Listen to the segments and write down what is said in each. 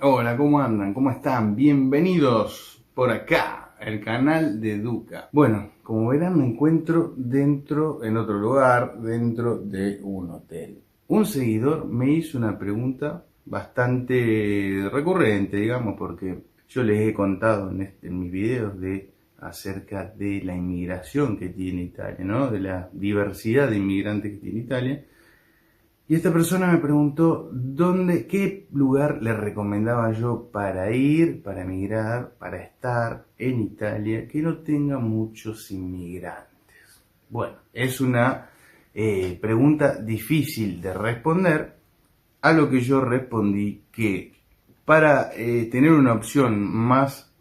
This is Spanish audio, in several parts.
Hola, ¿cómo andan? ¿Cómo están? Bienvenidos por acá, el canal de Duca. Bueno, como verán me encuentro en otro lugar, dentro de un hotel. Un seguidor me hizo una pregunta bastante recurrente, digamos, porque yo les he contado en mis videos acerca de la inmigración que tiene Italia, ¿no? De la diversidad de inmigrantes que tiene Italia. Y esta persona me preguntó qué lugar le recomendaba yo para ir, para emigrar, para estar en Italia, que no tenga muchos inmigrantes. Bueno, es una pregunta difícil de responder, a lo que yo respondí que para tener una opción más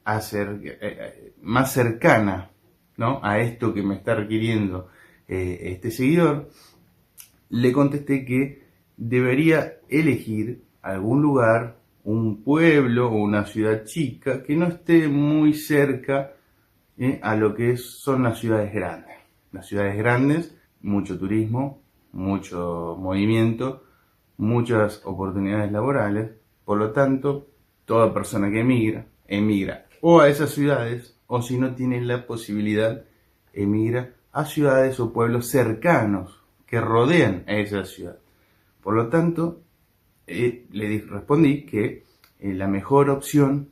cercana, ¿no?, a esto que me está requiriendo este seguidor, le contesté que debería elegir algún lugar, un pueblo o una ciudad chica que no esté muy cerca a lo que son las ciudades grandes. Las ciudades grandes, mucho turismo, mucho movimiento, muchas oportunidades laborales. Por lo tanto, toda persona que emigra o a esas ciudades, o si no tiene la posibilidad, emigra a ciudades o pueblos cercanos que rodean a esa ciudad. Por lo tanto, respondí que la mejor opción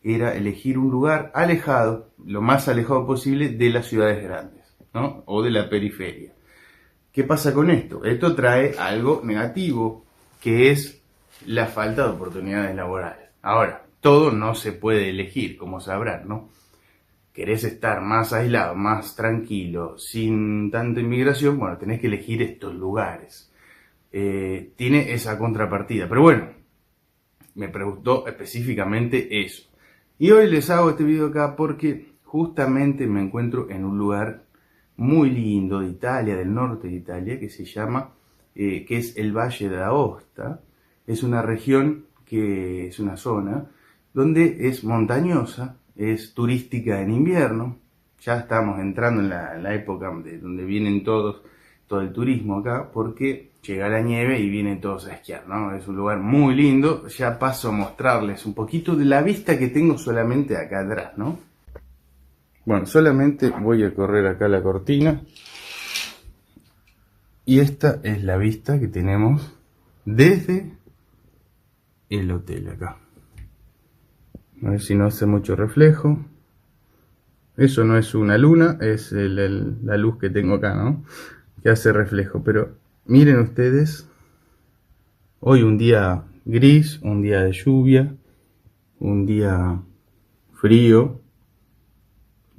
era elegir un lugar alejado, lo más alejado posible de las ciudades grandes, ¿no?, o de la periferia. ¿Qué pasa con esto? Esto trae algo negativo, que es la falta de oportunidades laborales. Ahora, todo no se puede elegir, como sabrán, ¿no? Querés estar más aislado, más tranquilo, sin tanta inmigración, bueno, tenés que elegir estos lugares. Tiene esa contrapartida, pero bueno, me preguntó específicamente eso. Y hoy les hago este video acá porque justamente me encuentro en un lugar muy lindo de Italia, del norte de Italia, que se llama, que es el Valle d'Aosta. Es una región que es una zona donde es montañosa, es turística en invierno. Ya estamos entrando en la época donde vienen todo el turismo acá, porque llega la nieve y vienen todos a esquiar, ¿no? Es un lugar muy lindo. Ya paso a mostrarles un poquito de la vista que tengo solamente acá atrás, ¿no? Bueno, solamente voy a correr acá la cortina. Y esta es la vista que tenemos desde el hotel acá. A ver si no hace mucho reflejo. Eso no es una luna, es la luz que tengo acá, ¿no?, que hace reflejo. Pero miren ustedes, hoy un día gris, un día de lluvia, un día frío.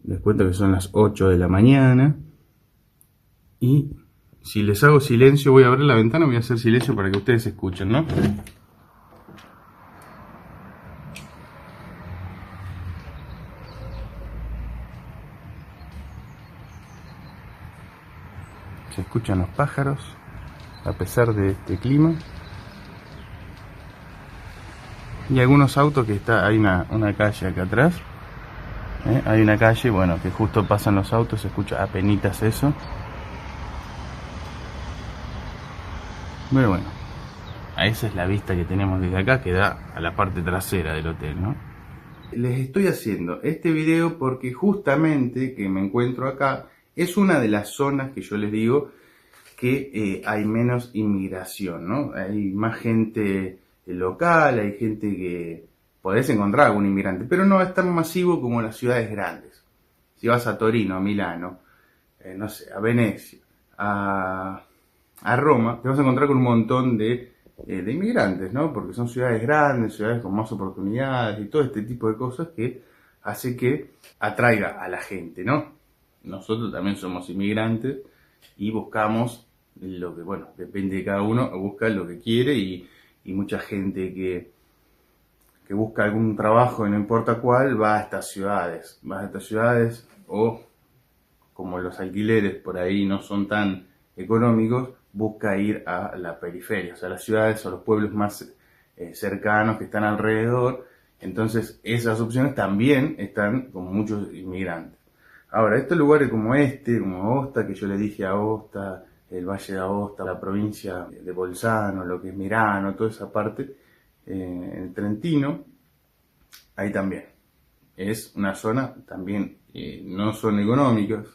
Les cuento que son las 8 de la mañana. Y si les hago silencio, voy a abrir la ventana, voy a hacer silencio para que ustedes escuchen, ¿no? Se escuchan los pájaros a pesar de este clima. Y algunos autos que hay una calle acá atrás. Hay una calle, bueno, que justo pasan los autos, se escucha apenitas eso. Pero bueno, esa es la vista que tenemos desde acá, que da a la parte trasera del hotel, ¿no? Les estoy haciendo este video porque justamente que me encuentro acá es una de las zonas que yo les digo que hay menos inmigración, ¿no? Hay más gente local, hay gente que podés encontrar algún inmigrante, pero no es tan masivo como las ciudades grandes. Si vas a Torino, a Milano, no sé, a Venecia, a Roma, te vas a encontrar con un montón de inmigrantes, ¿no? Porque son ciudades grandes, ciudades con más oportunidades y todo este tipo de cosas que hace que atraiga a la gente, ¿no? Nosotros también somos inmigrantes y buscamos lo que, bueno, depende de cada uno, busca lo que quiere y mucha gente que busca algún trabajo, no importa cuál, va a estas ciudades o como los alquileres por ahí no son tan económicos, busca ir a la periferia, o sea, las ciudades o los pueblos más cercanos que están alrededor. Entonces esas opciones también están con muchos inmigrantes. Ahora, estos lugares como como Aosta, que yo le dije, el Valle de Aosta, la provincia de Bolzano, lo que es Merano, toda esa parte, el Trentino, ahí también. Es una zona también, no son económicas,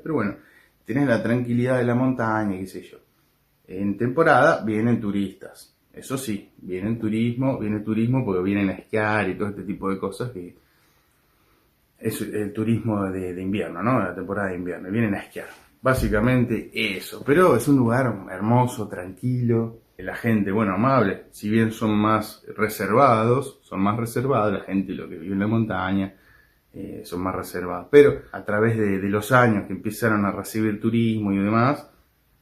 pero bueno, tenés la tranquilidad de la montaña, qué sé yo. En temporada vienen turistas, eso sí, viene turismo porque vienen a esquiar y todo este tipo de cosas que es el turismo de invierno, ¿no? La temporada de invierno, vienen a esquiar. Básicamente eso, pero es un lugar hermoso, tranquilo, la gente, bueno, amable, si bien son más reservados, la gente, lo que vive en la montaña, son más reservados, pero a través de los años que empezaron a recibir turismo y demás,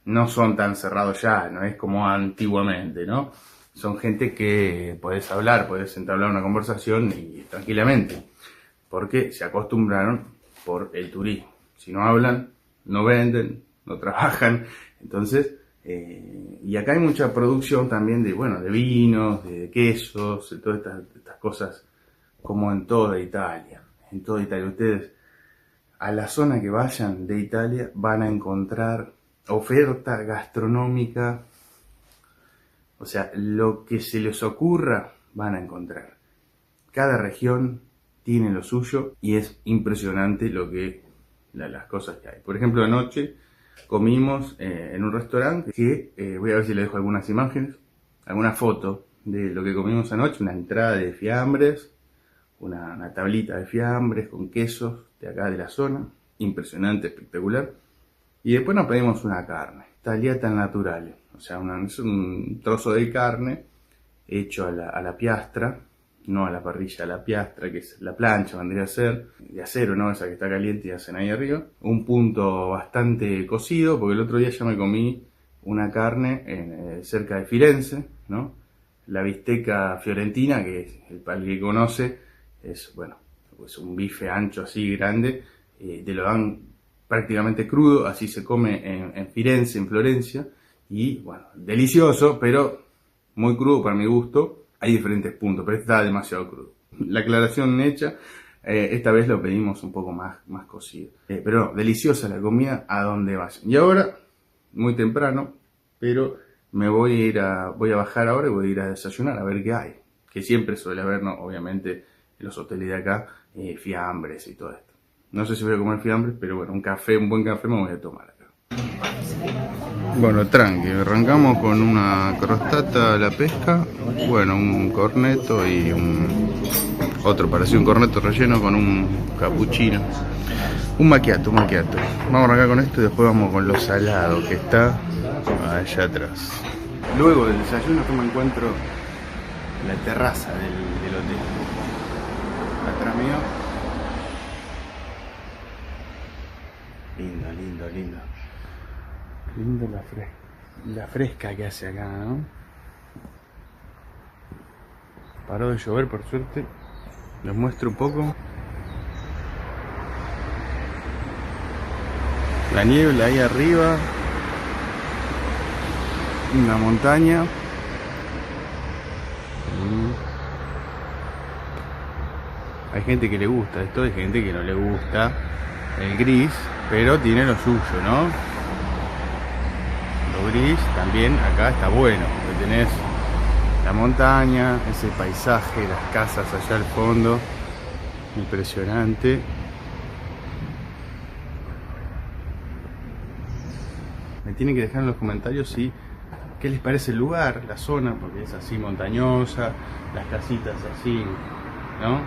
no son tan cerrados ya, no es como antiguamente, ¿no? Son gente que podés hablar, podés entablar una conversación y tranquilamente, porque se acostumbraron por el turismo. Si no hablan, no venden, no trabajan, entonces, y acá hay mucha producción también de, bueno, de vinos, de quesos, de todas estas cosas, como en toda Italia. En toda Italia, ustedes a la zona que vayan de Italia van a encontrar oferta gastronómica, o sea, lo que se les ocurra van a encontrar. Cada región tiene lo suyo y es impresionante las cosas que hay. Por ejemplo, anoche comimos en un restaurante que voy a ver si le dejo algunas imágenes, alguna foto de lo que comimos anoche, una entrada de fiambres, una tablita de fiambres con quesos de acá de la zona, impresionante, espectacular. Y después nos pedimos una carne, tagliata naturale, o sea, es un trozo de carne hecho a la piastra, no a la parrilla, a la piastra, que es la plancha, vendría a ser, de acero, ¿no? Esa que está caliente y hacen ahí arriba. Un punto bastante cocido, porque el otro día ya me comí una carne cerca de Firenze, ¿no? La bistecca fiorentina, que para el que conoce, es, bueno, pues un bife ancho así grande, te lo dan prácticamente crudo, así se come en Firenze, en Florencia, y bueno, delicioso, pero muy crudo para mi gusto. Hay diferentes puntos, pero este está demasiado crudo. La aclaración hecha, esta vez lo pedimos un poco más cocido. Pero no, deliciosa la comida a donde vayan. Y ahora, muy temprano, pero voy a bajar ahora y voy a ir a desayunar a ver qué hay. Que siempre suele haber, ¿no? Obviamente, en los hoteles de acá, fiambres y todo esto. No sé si voy a comer fiambres, pero bueno, un buen café me voy a tomar acá. Bueno, tranqui, arrancamos con una crostata a la pesca, bueno, un corneto y otro parecido, un corneto relleno con un cappuccino, un macchiato. Vamos a arrancar con esto y después vamos con lo salado que está allá atrás. Luego del desayuno que me encuentro en la terraza del hotel, atrás mío. Lindo la fresca que hace acá, ¿no? Paró de llover por suerte. Les muestro un poco. La niebla ahí arriba. Una montaña. Hay gente que le gusta esto, hay gente que no le gusta el gris, pero tiene lo suyo, ¿no? Lo gris también acá está bueno, porque tenés la montaña, ese paisaje, las casas allá al fondo, impresionante. Me tienen que dejar en los comentarios qué les parece el lugar, la zona, porque es así montañosa, las casitas así, ¿no?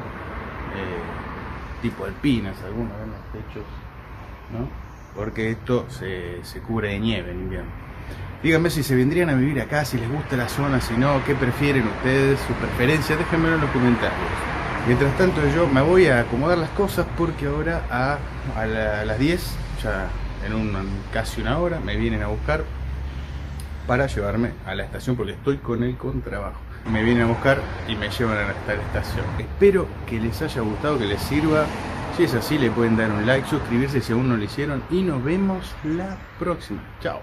Tipo alpinas, algunos de los techos, ¿no? Porque esto se cubre de nieve en invierno. Díganme si se vendrían a vivir acá, si les gusta la zona, si no, qué prefieren ustedes, sus preferencias, déjenmelo en los comentarios. Mientras tanto yo me voy a acomodar las cosas porque ahora a las 10, ya en casi una hora, me vienen a buscar para llevarme a la estación porque estoy con el contrabajo. Me vienen a buscar y me llevan a la estación. Espero que les haya gustado, que les sirva. Si es así, le pueden dar un like, suscribirse si aún no lo hicieron y nos vemos la próxima. Chao.